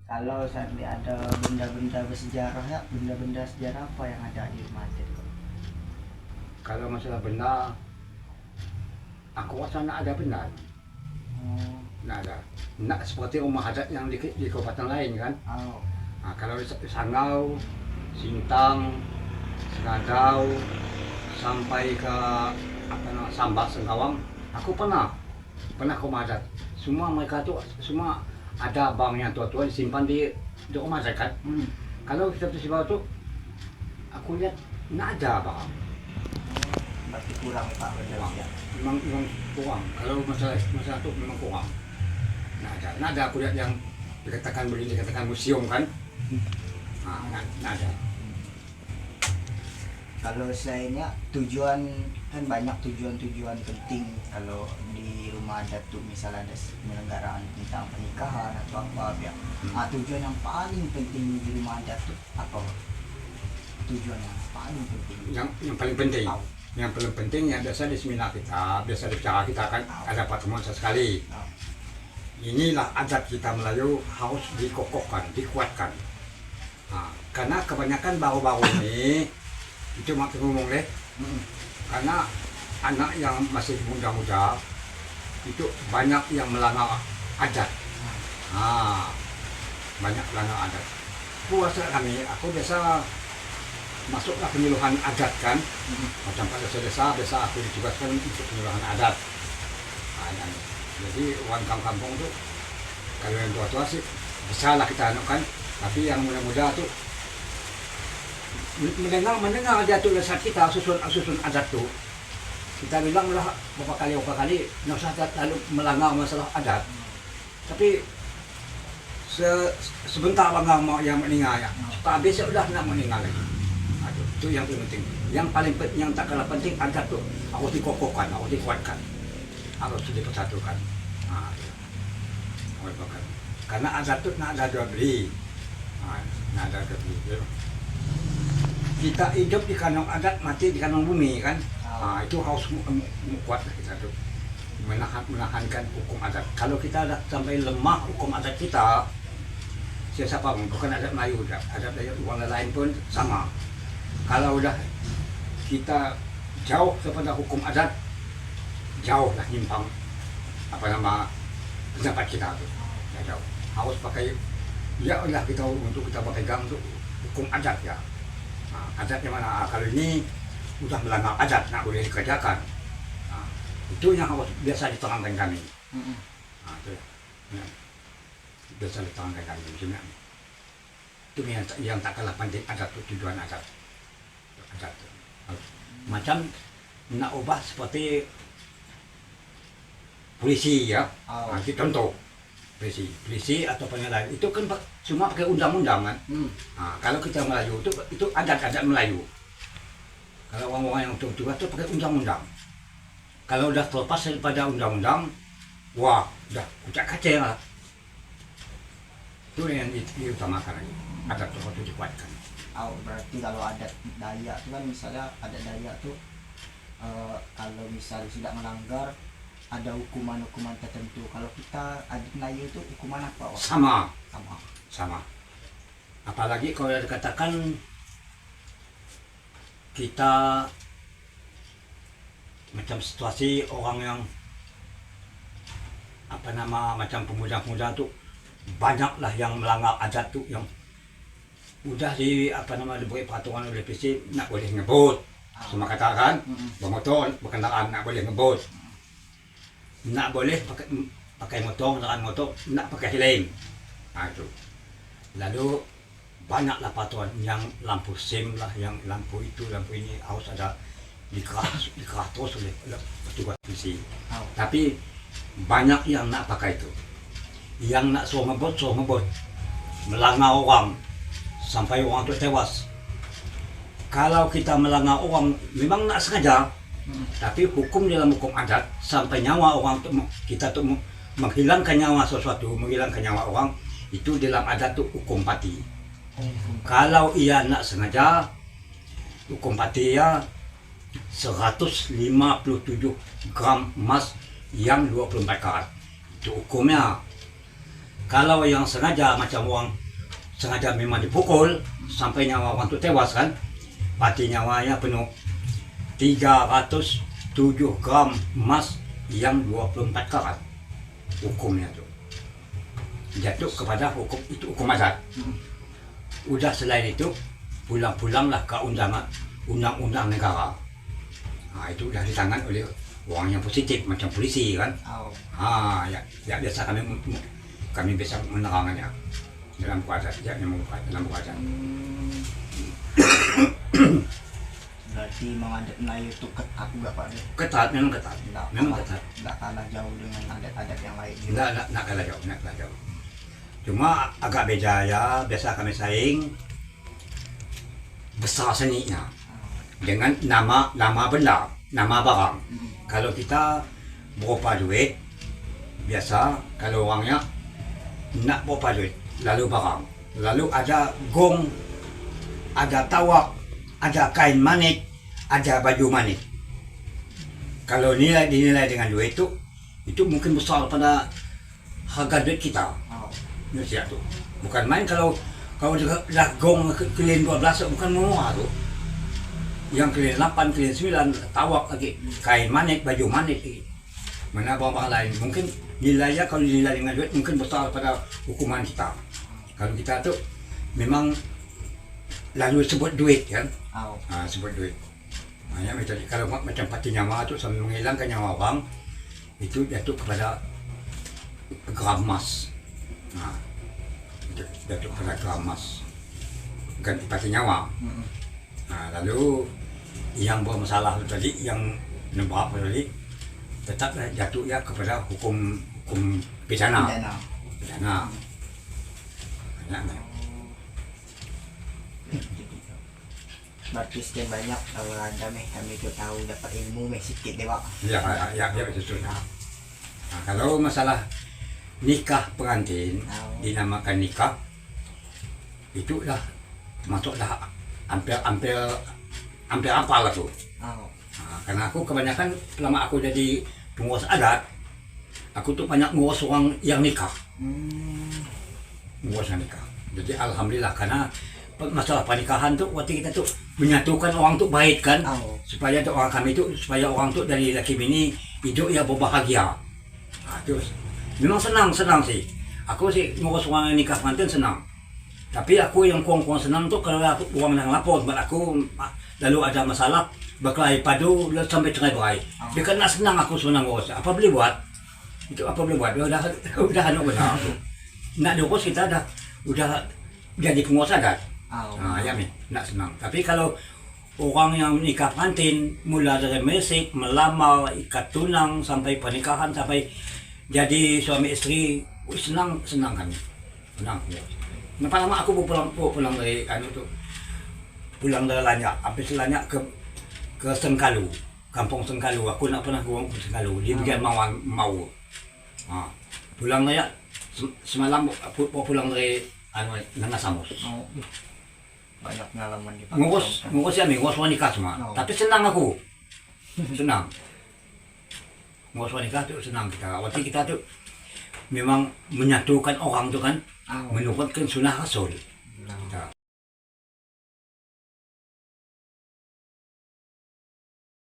Kalau seandainya ada benda-benda bersejarah ya, benda-benda sejarah apa yang ada di rumah adat? Kalau masalah benda, aku rasa nak ada benda. Oh, Nak ada. Nak seperti rumah adat yang di kabupaten lain kan. oh, Nah, kalau di Sanggau, Sintang, Sengadau, sampai ke Sambas, Sengkawang, aku pernah ke rumah adat. Semua mereka tuh semua ada banknya tua-tua disimpan di rumah adat kan. Kalau kita tuh bawah tuh, aku lihat nggak ada bang. berarti kurang Pak benda Kurang. sejarah. Memang kurang. Kalau masalah itu memang kurang. Nggak ada aku lihat yang dikatakan begini, dikatakan museum kan. Nah, nggak ada. Kalau selainnya tujuan kan banyak tujuan-tujuan penting kalau di rumah adat tuh misalnya ada penyelenggaraan tentang pernikahan atau apa ya. Tujuan yang paling penting di rumah adat tuh apa? Tujuan yang paling penting. Yang paling penting. Tahu. Yang paling penting yang biasa di seminar kita, biasa di bicara kita kan ada pertemuan sesekali. Oh. Inilah adat kita Melayu harus dikokohkan, dikuatkan. Karena kebanyakan baru-baru ini itu maksud ngomong deh, karena anak yang masih muda-muda itu banyak yang melanggar adat. Banyak melanggar adat. Puasa kami, aku biasa masuklah penyuluhan adat kan, macam pada desa aku ditugaskan untuk penyuluhan adat. Jadi orang kampung tuh kalau yang tua-tua sih bisa lah kita anukan, tapi yang muda-muda tuh mendengar dia tuh saat kita susun adat tuh, kita bilang lah beberapa kali nggak usah lalu melanggar masalah adat, tapi sebentar bangga mau yang meninggal ya, tak besok udah nak meninggal lagi. Itu yang penting. Yang tak kalah penting adat tuh harus dikokohkan, harus dikuatkan, harus dipersatukan. Karena adat tuh nggak ada jual beli, nggak ada jual beli. Kita hidup di kandang adat, mati di kandang bumi kan. Itu harus kuat kita tuh menahankan hukum adat. Kalau kita sampai lemah hukum adat kita, siapa pun bukan adat Melayu, adat orang lain pun sama. Kalau udah kita jauh kepada hukum adat, jauh lah nyimpang pendapat kita tuh, ya jauh. Harus pakai, ya udah kita untuk kita pegang untuk hukum adat ya. Adatnya mana? Kalau ini udah melanggar adat, nggak boleh dikerjakan. Itu yang harus biasa diterangkan kami. Itu ya. Biasa diterangkan kami di sini. Itu yang tak kalah penting adat itu, tujuan adat. Macam nak ubah seperti polisi ya, contoh polisi atau penilaian itu kan cuma pakai undang-undang kan. Kalau kita Melayu itu adat Melayu. Kalau orang-orang yang tua itu pakai undang-undang. Kalau udah terlepas daripada undang-undang, wah udah kucak-kacir lah. Itu yang diutamakan lagi, adat itu dikuatkan. Berarti kalau adat Dayak itu kan misalnya adat Dayak tuh kalau misalnya tidak melanggar ada hukuman-hukuman tertentu. Kalau kita adat Melayu itu hukuman apa? Sama. Apalagi kalau dikatakan kita macam situasi orang yang macam pemuda-pemuda tuh banyaklah yang melanggar adat tuh, yang udah diberi peraturan oleh PC nak boleh ngebut, semua katakan bermotor berkendaraan nak boleh ngebut, nak boleh pakai kendaraan motor nak pakai helm. Itu lalu banyaklah peraturan yang lampu SIM lah, yang lampu ini harus ada dikerah terus oleh petugas polisi. Tapi banyak yang nak pakai itu, yang nak suruh ngebut melanggar orang sampai orang itu tewas. Kalau kita melanggar orang memang nak sengaja, tapi hukum dalam hukum adat sampai nyawa orang kita tuh menghilangkan nyawa sesuatu, menghilangkan nyawa orang itu dalam adat tuh hukum mati. Kalau ia nak sengaja, hukum mati ya 157 gram emas yang 24 karat. Itu hukumnya. Kalau yang sengaja macam orang sengaja memang dipukul sampai nyawa orang itu tewas kan, pati nyawanya penuh 307 gram emas yang 24 karat hukumnya tuh jatuh kepada hukum itu, hukum adat. Udah selain itu pulang-pulanglah ke undang-undang negara. Nah, itu udah ditangan oleh orang yang positif macam polisi kan. Ya biasa kami bisa menerangkannya dalam kuasa dalam kuasa. Berarti memang adat Melayu itu ketat juga Pak? Ketat, memang ketat. Memang ketat. Nggak kalah jauh dengan adat-adat yang lain. Nggak kalah jauh, nggak kalah jauh. Cuma agak beda ya, biasa kami saing besar seninya dengan nama benda, nama barang. Kalau kita berupa duit, biasa kalau orangnya nak berupa duit, lalu barang, lalu ada gong, ada tawak, ada kain manik, ada baju manik. Kalau dinilai dengan duit itu mungkin besar pada harga duit kita. Ya siap tuh. Bukan main kalau dah gong keliling 12 bukan murah tuh. Yang keliling 8, keliling 9, tawak lagi, kain manik, baju manik lagi. Mana barang lain mungkin nilainya kalau dinilai dengan duit mungkin besar pada hukuman kita. Kalau kita tuh memang lalu sebut duit kan. Sebut duit. Hanya kalau macam pati nyawa tu sambil menghilangkan nyawa orang itu jatuh kepada gram emas. Jatuh kepada gram emas, ganti pati nyawa. Lalu yang bermasalah tadi, yang berapa tadi, tetap jatuh ya kepada hukum pidana. Berarti sekian banyak kami tuh tahu dapat ilmu sedikit deh Pak. Ya itu sudah. Kalau masalah nikah pengantin dinamakan nikah, itu dah masuklah hampir apa lah tuh. Karena aku kebanyakan selama aku jadi pengurus adat, aku tuh banyak ngurus orang yang nikah. Ngurus yang nikah. Jadi alhamdulillah, karena masalah pernikahan tuh waktu kita tuh menyatukan orang tuh baik kan, supaya tuh orang kami tuh, supaya orang tuh dari laki bini hidup ya berbahagia. Terus memang senang sih. Aku sih ngurus orang yang nikah pengantin senang. Tapi aku yang kurang senang tuh kalau aku orang yang lapor buat aku lalu ada masalah berkelahi padu sampai cerai berai. Dia kan nak senang aku senang ngurus. Apa boleh buat? Itu apa boleh buat? Udah anu benar. Nak diurus kita udah jadi pengurus adat. Ya nak senang. Tapi kalau orang yang nikah pengantin mulai dari mesik, melamar, ikat tunang sampai pernikahan sampai jadi suami istri, senang kami. Senang. Kenapa lama aku pulang dari pulang dari Lanyak, habis Lanyak ke Sengkalu, kampung Sengkalu. Aku nak pernah ke Sengkalu di bagian Mau. Pulang Lanyak semalam pulang dari Nangasamus. Banyak pengalaman di ngurus wanita semua. Tapi senang aku. Senang. Ngurus wanita tuh senang kita. Waktu kita tuh memang menyatukan orang tuh kan, menurutkan sunnah Rasul.